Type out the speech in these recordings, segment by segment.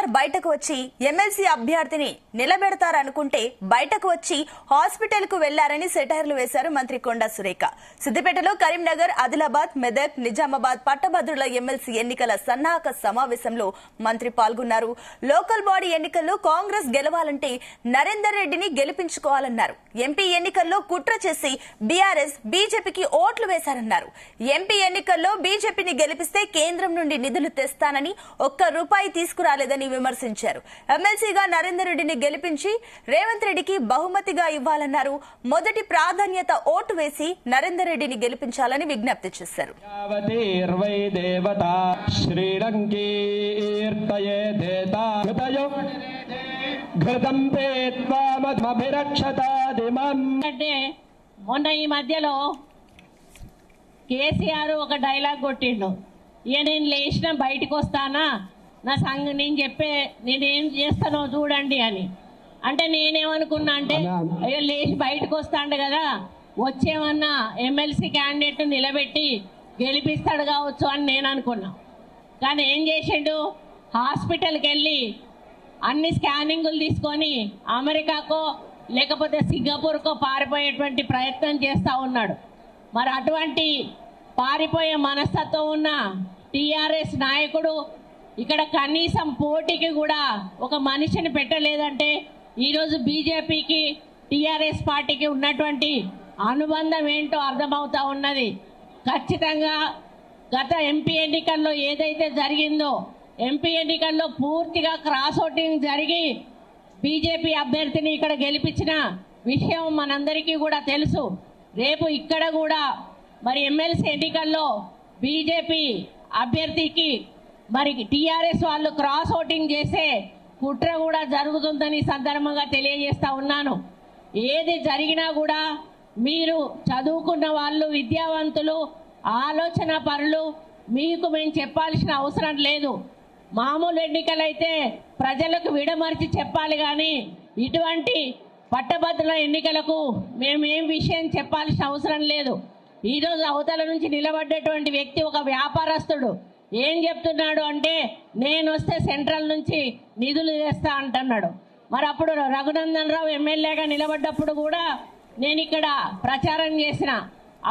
కేసీఆర్ బయటకు వచ్చి ఎమ్మెల్సీ అభ్యర్థిని నిలబెడతారనుకుంటే బయటకు వచ్చి హాస్పిటల్ కు వెళ్లారని సెటైర్లు వేశారు మంత్రి కొండా సురేఖ. సిద్దిపేటలో కరీంనగర్, ఆదిలాబాద్, మెదక్, నిజామాబాద్ పట్టభద్రుల ఎమ్మెల్సీ ఎన్నికల సన్నాహక సమావేశంలో మంత్రి పాల్గొన్నారు. లోకల్ బాడీ ఎన్నికల్లో కాంగ్రెస్ గెలవాలంటే నరేందర్ రెడ్డిని గెలిపించుకోవాలన్నారు. ఎంపీ ఎన్నికల్లో కుట్ర చేసి బీఆర్ఎస్, బీజేపీకి ఓట్లు వేశారన్నారు. ఎంపీ ఎన్నికల్లో బీజేపీని గెలిపిస్తే కేంద్రం నుండి నిధులు తెస్తానని ఒక్క రూపాయి తీసుకురాలేదని విమర్శించారు. ఎమ్మెల్సీగా నరేందర్ రెడ్డిని గెలిపించి రేవంత్ రెడ్డికి బహుమతిగా ఇవ్వాలన్నారు. మొదటి ప్రాధాన్యత ఓటు వేసి నరేందర్ రెడ్డిని గెలిపించాలని విజ్ఞప్తి చేశారు. మొన్న ఈ మధ్యలో కేసీఆర్ ఒక డైలాగ్ కొట్టిండు, ఇక నేను లేచిన బయటకు వస్తానా, నా నేను నేనేం చేస్తానో చూడండి అని. అంటే నేనేమనుకున్నా అంటే అయ్యో లేచి బయటకు వస్తాడు కదా, వచ్చేమన్నా ఎమ్మెల్సీ క్యాండిడేట్ నిలబెట్టి గెలిపిస్తాడు కావచ్చు అని నేను అనుకున్నా. కానీ ఏం చేసిండు, హాస్పిటల్కి వెళ్ళి అన్ని స్కానింగులు తీసుకొని అమెరికాకో లేకపోతే సింగపూర్కో పారిపోయేటువంటి ప్రయత్నం చేస్తూ ఉన్నాడు. మరి అటువంటి పారిపోయే మనస్తత్వం ఉన్న టీఆర్ఎస్ నాయకుడు ఇక్కడ కనీసం పోటీకి కూడా ఒక మనిషిని పెట్టలేదంటే ఈరోజు బీజేపీకి, టీఆర్ఎస్ పార్టీకి ఉన్నటువంటి అనుబంధం ఏంటో అర్థమవుతా ఉన్నది. ఖచ్చితంగా గత ఎంపీ ఎన్నికల్లో ఏదైతే జరిగిందో, ఎంపీ ఎన్నికల్లో పూర్తిగా క్రాస్ ఓటింగ్ జరిగి బీజేపీ అభ్యర్థిని ఇక్కడ గెలిపించిన విషయం మనందరికీ కూడా తెలుసు. రేపు ఇక్కడ కూడా మరి ఎమ్మెల్సీ ఎన్నికల్లో బీజేపీ అభ్యర్థికి మరి టీఆర్ఎస్ వాళ్ళు క్రాస్ ఓటింగ్ చేసే కుట్ర కూడా జరుగుతుందని సందర్భంగా తెలియజేస్తా ఉన్నాను. ఏది జరిగినా కూడా మీరు చదువుకున్న వాళ్ళు, విద్యావంతులు, ఆలోచన పరులు, మీకు మేము చెప్పాల్సిన అవసరం లేదు. మామూలు ఎన్నికలైతే ప్రజలకు విడమర్చి చెప్పాలి, కానీ ఇటువంటి పట్టభద్రుల ఎన్నికలకు మేమేం విషయం చెప్పాల్సిన అవసరం లేదు. ఈరోజు అవతల నుంచి నిలబడ్డటువంటి వ్యక్తి ఒక వ్యాపారస్తుడు. ఏం చెప్తున్నాడు అంటే నేను వస్తే సెంట్రల్ నుంచి నిధులు తెస్తా అంటున్నాడు. మరి అప్పుడు రఘునందన్ రావు ఎమ్మెల్యేగా నిలబడ్డప్పుడు కూడా నేను ఇక్కడ ప్రచారం చేసిన,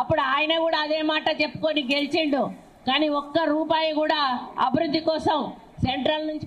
అప్పుడు ఆయన కూడా అదే మాట చెప్పుకొని గెలిచిండు. కానీ ఒక్క రూపాయి కూడా అభివృద్ధి కోసం సెంట్రల్ నుంచి